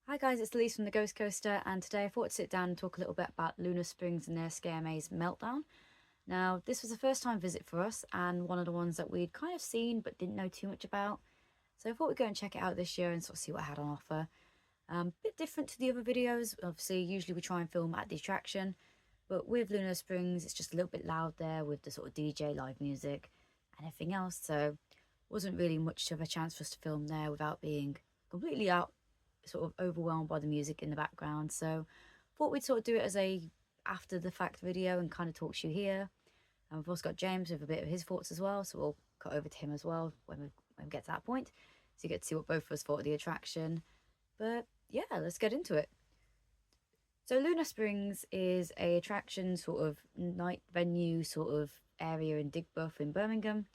Hi guys, it's Elise from the Ghost Coaster, and today I thought to sit down and talk a little bit about Lunasprings and their scare maze Meltdown. Now, this was a first time visit for us and one of the ones that we'd kind of seen but didn't know too much about. So I thought we'd go and check it out this year and sort of see what it had on offer. Bit different to the other videos. Obviously, usually we try and film at the attraction, but with Lunasprings, it's just a little bit loud there with the sort of DJ live music and everything else. So wasn't really much of a chance for us to film there without being completely out sort of overwhelmed by the music in the background. So thought we'd sort of do it as a after the fact video and kind of talk to you here. And we've also got James with a bit of his thoughts as well, so we'll cut over to him as well when we get to that point, so you get to see what both of us thought of the attraction. But yeah, let's get into it. So Lunasprings is a attraction sort of night venue sort of area in Digbeth in Birmingham,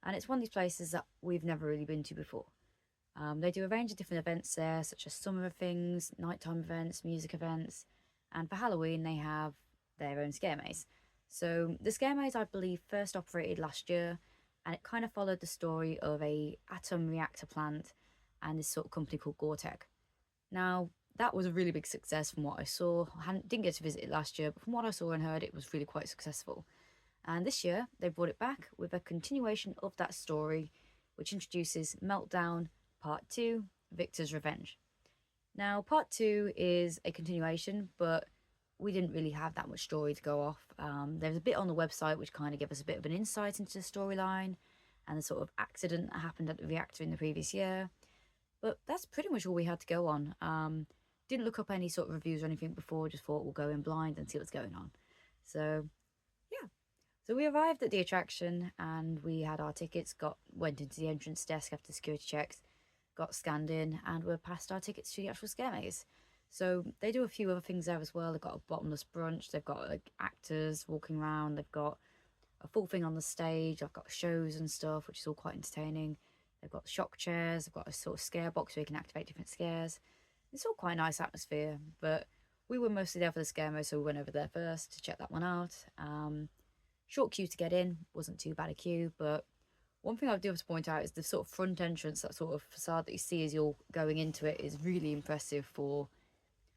and it's one of these places that we've never really been to before. They do a range of different events there, such as summer things, nighttime events, music events, and for Halloween they have their own scare maze. So the scare maze, I believe, first operated last year, and it kind of followed the story of a atom reactor plant and this sort of company called Gore-Tex. Now that was a really big success from what I saw. Didn't get to visit it last year, but from what I saw and heard, it was really quite successful. And this year they brought it back with a continuation of that story, which introduces Meltdown Part 2, Victor's Revenge. Now, Part 2 is a continuation, but we didn't really have that much story to go off. There's a bit on the website which kind of gave us a bit of an insight into the storyline and the sort of accident that happened at the reactor in the previous year. But that's pretty much all we had to go on. Didn't look up any sort of reviews or anything before, just thought we'll go in blind and see what's going on. So, yeah. So we arrived at the attraction and we had our tickets, went into the entrance desk after security checks, got scanned in, and we're passed our tickets to the actual scare maze. So they do a few other things there as well. They've got a bottomless brunch, they've got like actors walking around, they've got a full thing on the stage, I've got shows and stuff, which is all quite entertaining. They've got shock chairs, they've got a sort of scare box where you can activate different scares. It's all quite a nice atmosphere, but we were mostly there for the scare maze, so we went over there first to check that one out. Short queue to get in, wasn't too bad a queue, but one thing I do have to point out is the sort of front entrance, that sort of facade that you see as you're going into it, is really impressive for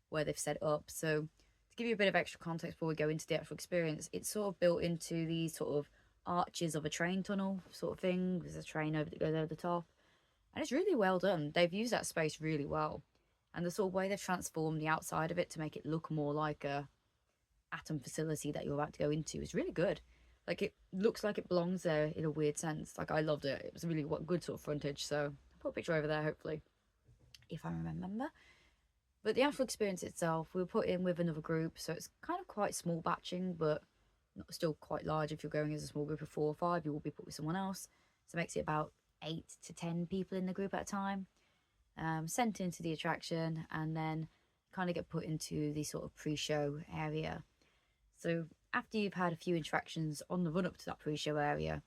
where they've set up. So to give you a bit of extra context before we go into the actual experience, it's sort of built into these sort of arches of a train tunnel sort of thing. There's a train over that goes over the top, and it's really well done. They've used that space really well, and the sort of way they've transformed the outside of it to make it look more like a atom facility that you're about to go into is really good. Like, it looks like it belongs there in a weird sense. Like, I loved it. It was a really good sort of frontage. So I'll put a picture over there, hopefully, if I remember. But the actual experience itself, we were put in with another group, so it's kind of quite small batching, but still quite large. If you're going as a small group of 4 or 5, you will be put with someone else. So it makes it about 8 to 10 people in the group at a time. Sent into the attraction and then kind of get put into the sort of pre-show area. So after you've had a few interactions on the run up to that pre-show area,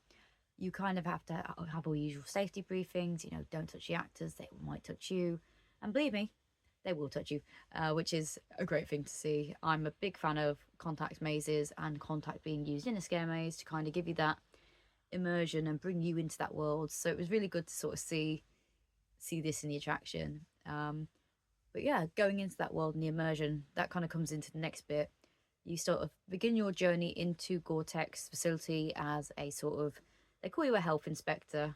you kind of have to have all usual safety briefings. You know, don't touch the actors, they might touch you. And believe me, they will touch you, which is a great thing to see. I'm a big fan of contact mazes and contact being used in a scare maze to kind of give you that immersion and bring you into that world. So it was really good to sort of see this in the attraction. But yeah, going into that world and the immersion, that kind of comes into the next bit. You sort of begin your journey into Gore-Tex facility as a sort of, they call you a health inspector,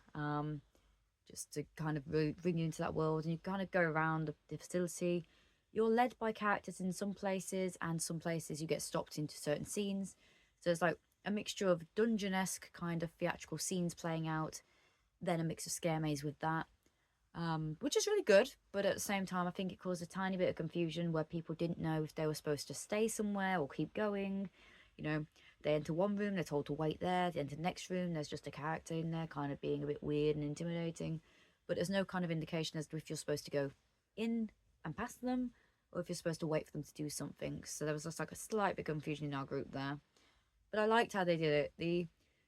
just to kind of bring you into that world, and you kind of go around the facility. You're led by characters in some places, and some places you get stopped into certain scenes. So it's like a mixture of dungeon-esque kind of theatrical scenes playing out, then a mix of scare maze with that. Which is really good, but at the same time, I think it caused a tiny bit of confusion where people didn't know if they were supposed to stay somewhere or keep going. You know, they enter one room, they're told to wait there. They enter the next room, there's just a character in there kind of being a bit weird and intimidating. But there's no kind of indication as to if you're supposed to go in and past them or if you're supposed to wait for them to do something. So there was just like a slight bit of confusion in our group there. But I liked how they did it. The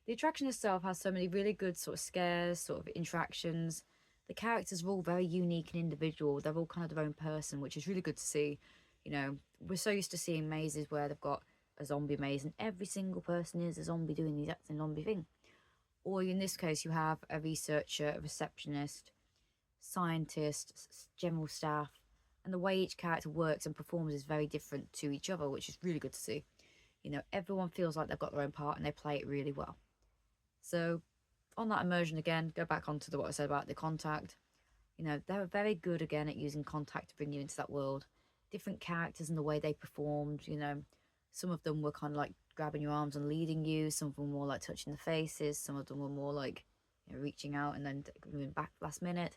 attraction itself has so many really good sort of scares, sort of interactions. The characters are all very unique and individual. They're all kind of their own person, which is really good to see. You know, we're so used to seeing mazes where they've got a zombie maze and every single person is a zombie doing the exact same zombie thing. Or in this case, you have a researcher, a receptionist, scientist, general staff, And the way each character works and performs is very different to each other, which is really good to see. You know, everyone feels like they've got their own part and they play it really well. So on that immersion again, go back onto what I said about the contact. You know, they were very good again at using contact to bring you into that world. Different characters and the way they performed, you know, some of them were kind of like grabbing your arms and leading you. Some of them were more like touching the faces. Some of them were more like, you know, reaching out and then moving back last minute.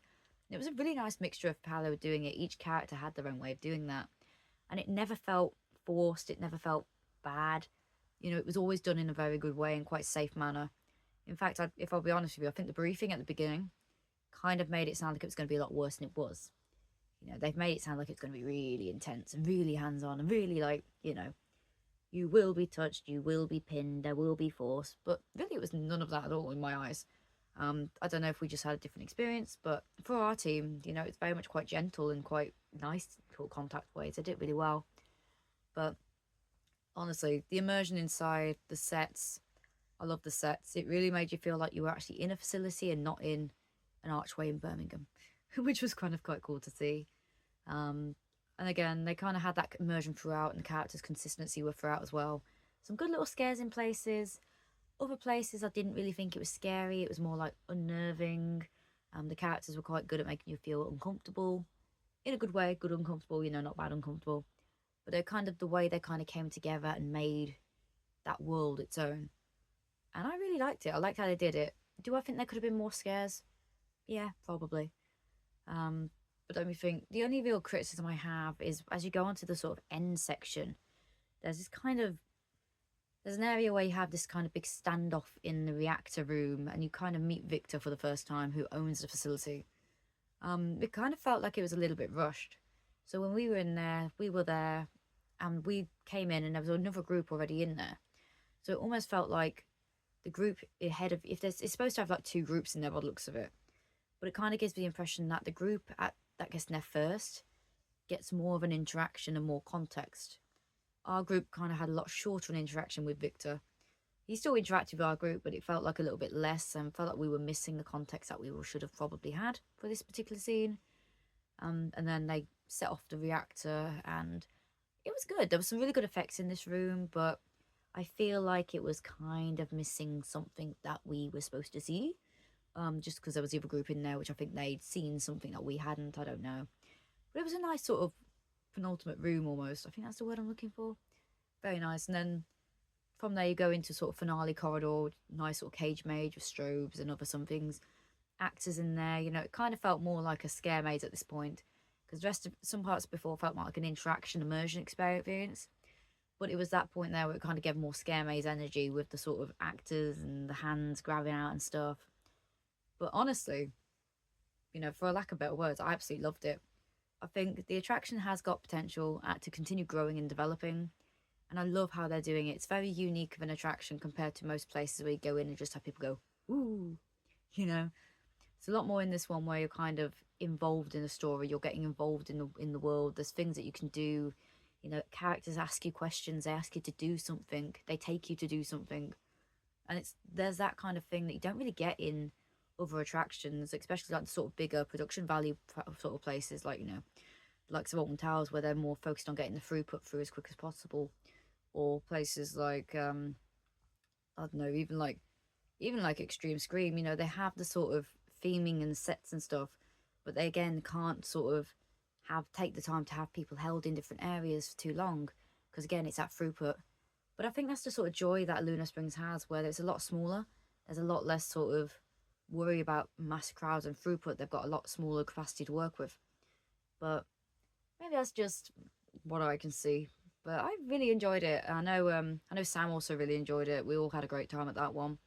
And it was a really nice mixture of how they were doing it. Each character had their own way of doing that. And it never felt forced. It never felt bad. You know, it was always done in a very good way and quite safe manner. In fact, if I'll be honest with you, I think the briefing at the beginning kind of made it sound like it was going to be a lot worse than it was. You know, they've made it sound like it's going to be really intense and really hands-on and really like, you know, you will be touched, you will be pinned, there will be force. But really, it was none of that at all in my eyes. I don't know if we just had a different experience, but for our team, you know, it's very much quite gentle and quite nice to contact ways. They did really well. But honestly, the immersion inside the sets, I love the sets. It really made you feel like you were actually in a facility and not in an archway in Birmingham, which was kind of quite cool to see. And again, they kind of had that immersion throughout, and the characters' consistency were throughout as well. Some good little scares in places. Other places I didn't really think it was scary. It was more like unnerving. The characters were quite good at making you feel uncomfortable. In a good way, good uncomfortable, you know, not bad uncomfortable. But they're kind of the way they kind of came together and made that world its own. And I really liked it. I liked how they did it. Do I think there could have been more scares? Yeah, probably. But let me think. The only real criticism I have is as you go onto the sort of end section, there's this kind of there's an area where you have this kind of big standoff in the reactor room, and you kind of meet Victor for the first time, who owns the facility. It kind of felt like it was a little bit rushed. So when we were in there, we were there, and we came in, and there was another group already in there. So it almost felt like the group ahead of if there's it's supposed to have like two groups in there by the looks of it, but it kind of gives me the impression that the group that gets in there first gets more of an interaction and more context. Our group kind of had a lot shorter an interaction with Victor. He still interacted with our group, but it felt like a little bit less and felt like we were missing the context that we should have probably had for this particular scene. And then they set off the reactor, and it was good. There were some really good effects in this room, but I feel like it was kind of missing something that we were supposed to see. Just because there was the other group in there, which I think they'd seen something that we hadn't. I don't know. But it was a nice sort of penultimate room almost. I think that's the word I'm looking for. Very nice. And then from there you go into sort of finale corridor, nice sort of cage maze with strobes and other some things. Actors in there, you know, it kind of felt more like a scare maze at this point. Because the rest of some parts before felt more like an interaction immersion experience. But it was that point there where it kind of gave more scare maze energy with the sort of actors and the hands grabbing out and stuff. But honestly, you know, for a lack of better words, I absolutely loved it. I think the attraction has got potential to continue growing and developing. And I love how they're doing it. It's very unique of an attraction compared to most places where you go in and just have people go, ooh, you know. It's a lot more in this one where you're kind of involved in the story. You're getting involved in the world. There's things that you can do. You know, characters ask you questions. They ask you to do something. They take you to do something. And there's that kind of thing that you don't really get in other attractions, especially like the sort of bigger production value sort of places, like, you know, like Alton Towers, where they're more focused on getting the throughput through as quick as possible, or places like I don't know, even like Extreme Scream. You know, they have the sort of theming and sets and stuff, but they again can't sort of take the time to have people held in different areas for too long, because again it's that throughput. But I think that's the sort of joy that Lunasprings has, where it's a lot smaller. There's a lot less sort of worry about mass crowds and throughput. They've got a lot smaller capacity to work with. But maybe that's just what I can see. But I really enjoyed it. I know Sam also really enjoyed it. We all had a great time at that one.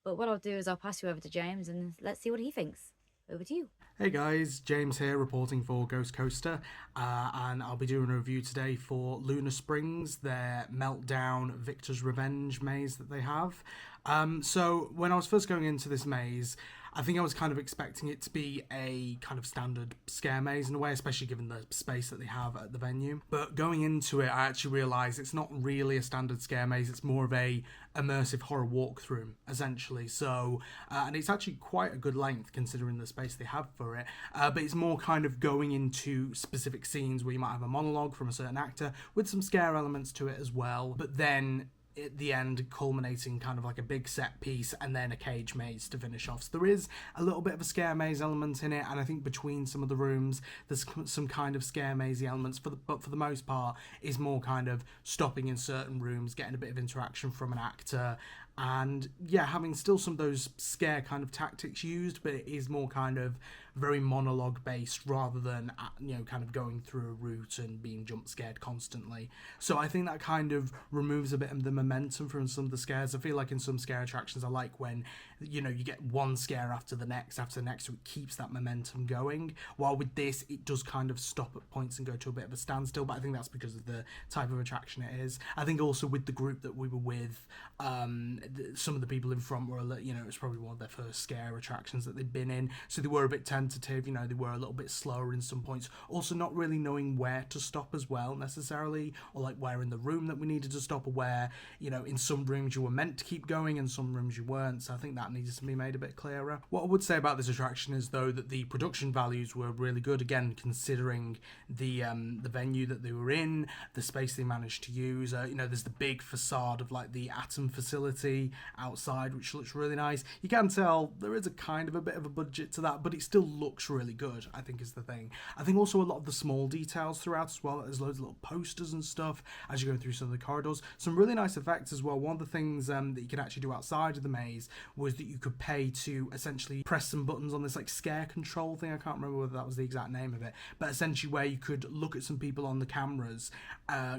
But what I'll do is I'll pass you over to James and let's see what he thinks. Over to you. Hey guys, James here reporting for Ghost Coaster, and I'll be doing a review today for Lunasprings, their Meltdown Victor's Revenge maze that they have. So when I was first going into this maze, I think I was kind of expecting it to be a kind of standard scare maze in a way, especially given the space that they have at the venue. But going into it, I actually realised it's not really a standard scare maze. It's more of a immersive horror walkthrough, essentially. So, and it's actually quite a good length considering the space they have for it. But it's more kind of going into specific scenes where you might have a monologue from a certain actor with some scare elements to it as well. But then at the end culminating kind of like a big set piece and then a cage maze to finish off. So there is a little bit of a scare maze element in it, and I think between some of the rooms there's some kind of scare mazy elements, but for the most part is more kind of stopping in certain rooms, getting a bit of interaction from an actor, and yeah, having still some of those scare kind of tactics used, but it is more kind of very monologue based rather than kind of going through a route and being jump scared constantly. So I think that kind of removes a bit of the momentum from some of the scares. I feel like in some scare attractions I like when you get one scare after the next, so it keeps that momentum going, while with this it does kind of stop at points and go to a bit of a standstill. But I think that's because of the type of attraction it is. I think also with the group that we were with, some of the people in front were it was probably one of their first scare attractions that they'd been in, so they were a bit tentative, they were a little bit slower in some points, also not really knowing where to stop as well necessarily, or like where in the room that we needed to stop, or where in some rooms you were meant to keep going and some rooms you weren't. So I think that needs to be made a bit clearer. What I would say about this attraction is though that the production values were really good, again considering the venue that they were in, the space they managed to use. There's the big facade of like the Atom facility outside, which looks really nice. You can tell there is a kind of a bit of a budget to that, but it still looks really good, I think is the thing. I think also a lot of the small details throughout as well. There's loads of little posters and stuff as you go through some of the corridors. Some really nice effects as well. One of the things that you could actually do outside of the maze was that you could pay to essentially press some buttons on this like scare control thing. I can't remember whether that was the exact name of it, but essentially where you could look at some people on the cameras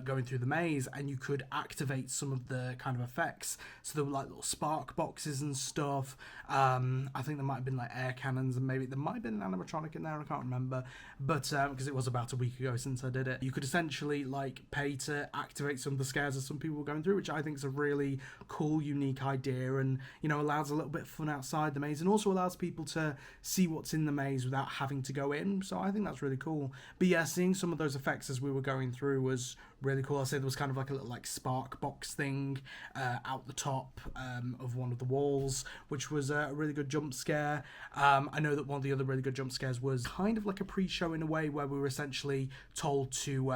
going through the maze, and you could activate some of the kind of effects. So there were like little spark boxes and stuff. I think there might have been like air cannons, and maybe there might have been an animatronic in there, I can't remember, but because it was about a week ago since I did it. You could essentially like pay to activate some of the scares that some people were going through, which I think is a really cool, unique idea, and allows a little bit of fun outside the maze, and also allows people to see what's in the maze without having to go in. So I think that's really cool. But yeah, seeing some of those effects as we were going through was really cool. I say there was kind of like a little like spark box thing out the top of one of the walls, which was a really good jump scare. I know that one of the other really good jump scares was kind of like a pre-show in a way, where we were essentially told to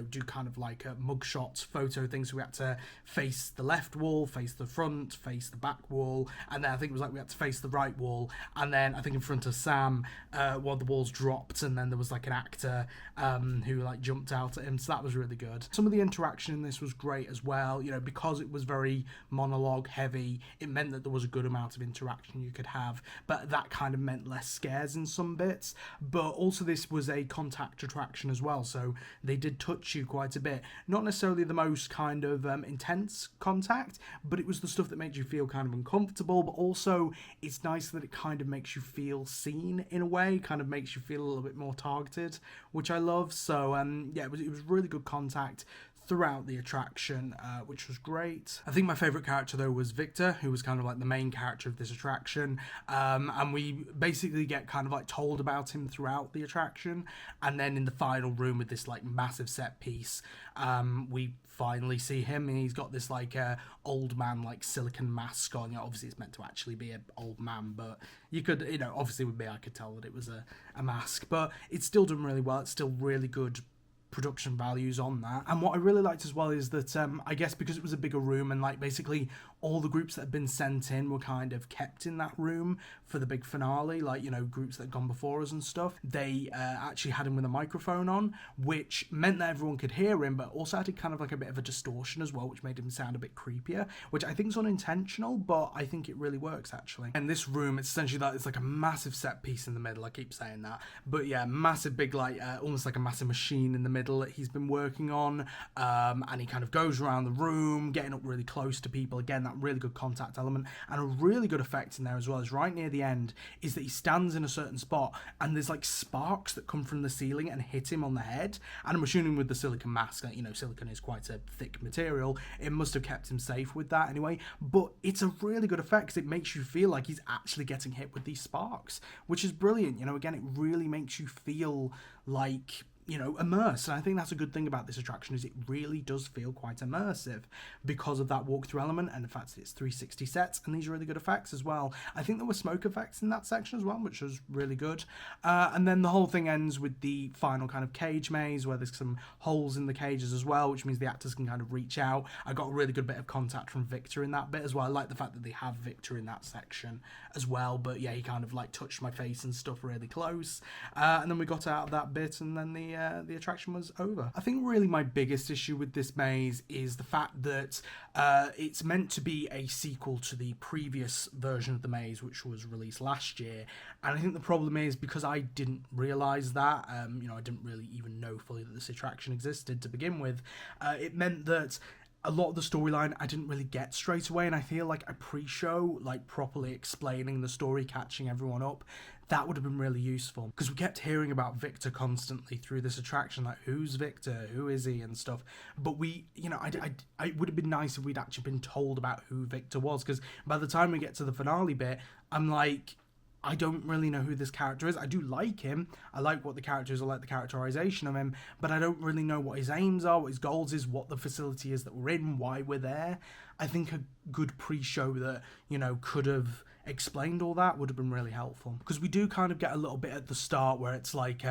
do kind of like a mugshot photo thing. So we had to face the left wall, face the front, face the back wall, and then I think it was like we had to face the right wall, and then I think in front of Sam one of the walls dropped, and then there was like an actor who like jumped out at him. So that was really good. Some of the interaction in this was great as well. Because it was very monologue heavy, it meant that there was a good amount of interaction you could have, but that kind of meant less scares in some bits. But also this was a contact attraction as well, so they did touch you quite a bit. Not necessarily the most kind of intense contact, but it was the stuff that made you feel kind of uncomfortable, but also it's nice that it kind of makes you feel seen in a way, kind of makes you feel a little bit more targeted, which I love. So yeah, it was really good contact throughout the attraction, which was great. I think my favourite character though was Victor, who was kind of like the main character of this attraction, and we basically get kind of like told about him throughout the attraction, and then in the final room with this like massive set piece, we finally see him, and he's got this like old man like silicone mask on. Obviously it's meant to actually be an old man, but you could, obviously with me I could tell that it was a mask, but it's still done really well. It's still really good production values on that. And what I really liked as well is that I guess because it was a bigger room, and like basically all the groups that had been sent in were kind of kept in that room for the big finale, like groups that had gone before us and stuff, they actually had him with a microphone on, which meant that everyone could hear him, but also added kind of like a bit of a distortion as well, which made him sound a bit creepier, which I think is unintentional, but I think it really works actually. And this room, it's essentially that it's like a massive set piece in the middle, I keep saying that, but yeah, massive big like almost like a massive machine in the middle, middle that he's been working on, and he kind of goes around the room, getting up really close to people. Again, that really good contact element, and a really good effect in there as well is right near the end is that he stands in a certain spot and there's like sparks that come from the ceiling and hit him on the head. And I'm assuming with the silicone mask, that, you know, silicone is quite a thick material, it must have kept him safe with that anyway. But it's a really good effect because it makes you feel like he's actually getting hit with these sparks, which is brilliant. You know, again, it really makes you feel like, you know, immersed. And I think that's a good thing about this attraction, is it really does feel quite immersive because of that walkthrough element, and the fact that it's 360 sets and these really good effects as well. I think there were smoke effects in that section as well, which was really good. And then the whole thing ends with the final kind of cage maze where there's some holes in the cages as well, which means the actors can kind of reach out. I got a really good bit of contact from Victor in that bit as well. I like the fact that they have Victor in that section as well, but yeah, he kind of like touched my face and stuff really close. And then we got out of that bit, and then the attraction was over. I think really my biggest issue with this maze is the fact that it's meant to be a sequel to the previous version of the maze, which was released last year. And I think the problem is, because I didn't realise that, you know, I didn't really even know fully that this attraction existed to begin with, it meant that a lot of the storyline I didn't really get straight away, and I feel like a pre-show, like properly explaining the story, catching everyone up, that would have been really useful, because we kept hearing about Victor constantly through this attraction, like who's Victor, who is he, and stuff. But we, you know, it would have been nice if we'd actually been told about who Victor was, because by the time we get to the finale bit, I'm like, I don't really know who this character is. I do like him. I like what the character is. I like the characterization of him. But I don't really know what his aims are, what his goals is, what the facility is that we're in, why we're there. I think a good pre-show that, you know, could have explained all that would have been really helpful, because we do kind of get a little bit at the start where it's like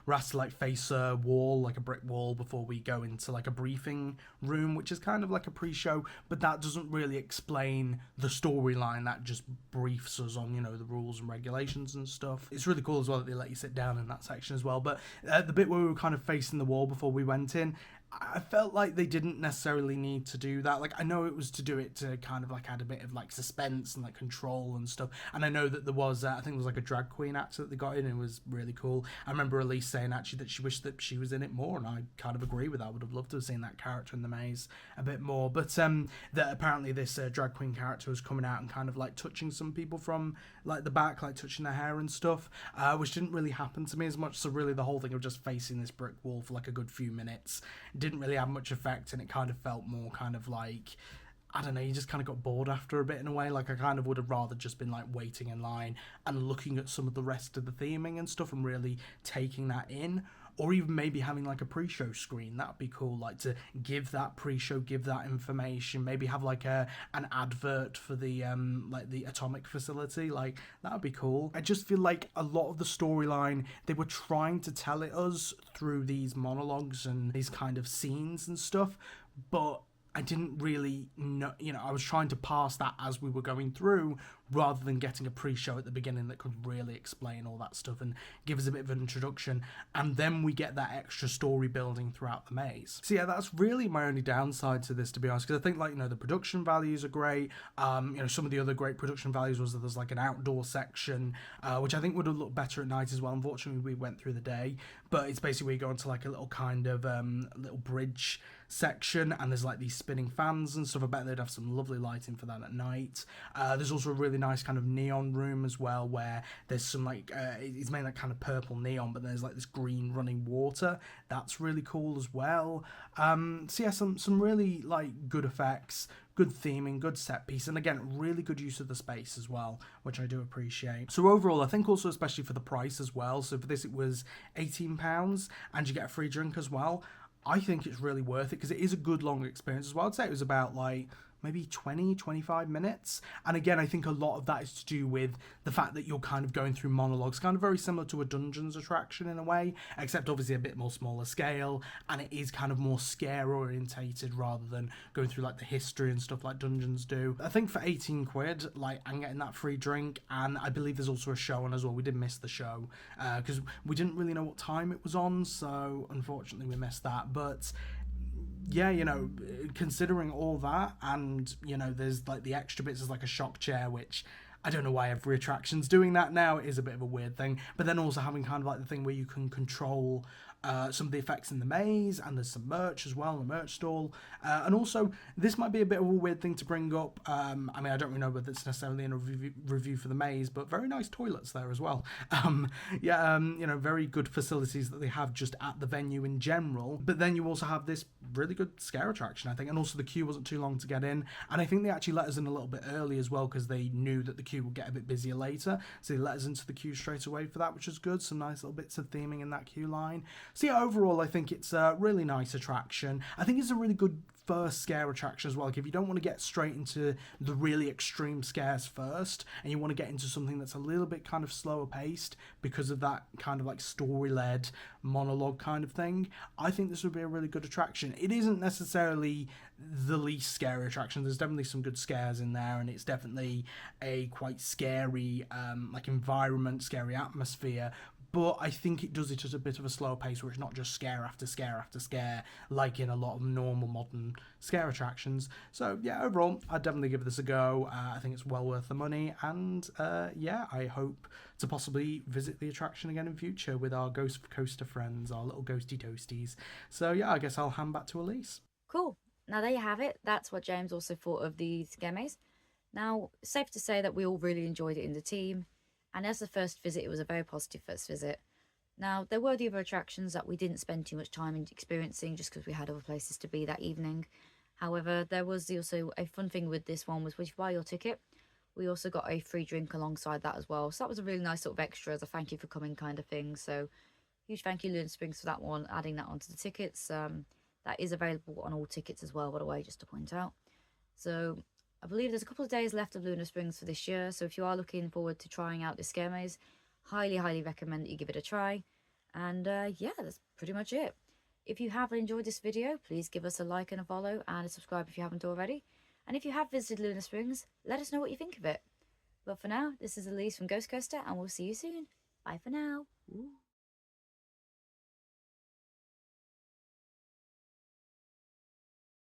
we're asked to like face a wall, like a brick wall, before we go into like a briefing room, which is kind of like a pre-show, but that doesn't really explain the storyline. That just briefs us on, you know, the rules and regulations and stuff. It's really cool as well that they let you sit down in that section as well. But the bit where we were kind of facing the wall before we went in, I felt like they didn't necessarily need to do that. Like, I know it was to do it to kind of like add a bit of like suspense and like control and stuff. And I know that there was, I think there was like a drag queen actor that they got in, and it was really cool. I remember Elise saying actually that she wished that she was in it more, and I kind of agree with that. I would have loved to have seen that character in the maze a bit more. But that apparently this drag queen character was coming out and kind of like touching some people from like the back, like touching their hair and stuff, which didn't really happen to me as much. So really the whole thing of just facing this brick wall for like a good few minutes didn't really have much effect, and it kind of felt more kind of like, I don't know, you just kind of got bored after a bit in a way. Like, I kind of would have rather just been like waiting in line and looking at some of the rest of the theming and stuff and really taking that in. Or even maybe having like a pre-show screen, that'd be cool, like to give that pre-show, give that information, maybe have like an advert for the like the atomic facility, like that'd be cool. I just feel like a lot of the storyline, they were trying to tell it us through these monologues and these kind of scenes and stuff, but I didn't really know, you know, I was trying to pass that as we were going through, rather than getting a pre-show at the beginning that could really explain all that stuff and give us a bit of an introduction, and then we get that extra story building throughout the maze. So yeah, that's really my only downside to this, to be honest, because I think, like, you know, the production values are great. You know, some of the other great production values was that there's like an outdoor section, which I think would have looked better at night as well. Unfortunately, we went through the day, but it's basically where you go into like a little kind of little bridge section, and there's like these spinning fans and stuff. I bet they'd have some lovely lighting for that at night. There's also a really nice kind of neon room as well, where there's some like it's made like kind of purple neon, but there's like this green running water. That's really cool as well. So yeah, some really like good effects, good theming, good set piece, and again, really good use of the space as well, which I do appreciate. So overall, I think also especially for the price as well, so for this it was £18 and you get a free drink as well. I think it's really worth it because it is a good long experience as well. I'd say it was about like maybe 20-25 minutes, and again, I think a lot of that is to do with the fact that you're kind of going through monologues, kind of very similar to a Dungeons attraction in a way, except obviously a bit more smaller scale, and it is kind of more scare orientated rather than going through like the history and stuff like Dungeons do. I think for 18 quid, like, I'm getting that free drink, and I believe there's also a show on as well. We did miss the show because we didn't really know what time it was on, so unfortunately we missed that. But yeah, you know, considering all that, and, you know, there's like the extra bits, there's like a shock chair, which I don't know why every attraction's doing that now. It is a bit of a weird thing. But then also having kind of like the thing where you can control some of the effects in the maze, and there's some merch as well, a merch stall. And also, this might be a bit of a weird thing to bring up. I mean, I don't really know whether it's necessarily in a review for the maze, but very nice toilets there as well. Very good facilities that they have just at the venue in general. But then you also have this really good scare attraction, I think, and also the queue wasn't too long to get in. And I think they actually let us in a little bit early as well, because they knew that the queue would get a bit busier later. So they let us into the queue straight away for that, which is good. Some nice little bits of theming in that queue line. So yeah, overall, I think it's a really nice attraction. I think it's a really good first scare attraction as well. Like, if you don't want to get straight into the really extreme scares first, and you want to get into something that's a little bit kind of slower paced because of that kind of like story-led monologue kind of thing, I think this would be a really good attraction. It isn't necessarily the least scary attraction. There's definitely some good scares in there, and it's definitely a quite scary environment, scary atmosphere. But I think it does it at a bit of a slower pace, where it's not just scare after scare after scare, like in a lot of normal modern scare attractions. So yeah, overall, I'd definitely give this a go. I think it's well worth the money, and I hope to possibly visit the attraction again in future with our Ghost Coaster friends, our little ghosty toasties. So yeah, I guess I'll hand back to Elise. Cool. Now there you have it. That's what James also thought of the scare maze. Now, safe to say that we all really enjoyed it in the team. And as the first visit, it was a very positive first visit. Now, there were the other attractions that we didn't spend too much time in experiencing just because we had other places to be that evening. However, there was also a fun thing with this one was when you buy your ticket, we also got a free drink alongside that as well. So that was a really nice sort of extra as a thank you for coming kind of thing. So huge thank you, Lunasprings, for that one, adding that onto the tickets. That is available on all tickets as well, by the way, just to point out. So I believe there's a couple of days left of Lunasprings for this year, so if you are looking forward to trying out this scare maze, highly, highly recommend that you give it a try. And yeah, that's pretty much it. If you have enjoyed this video, please give us a like and a follow and a subscribe if you haven't already. And if you have visited Lunasprings, let us know what you think of it. But for now, this is Elise from Ghost Coaster, and we'll see you soon. Bye for now. Ooh.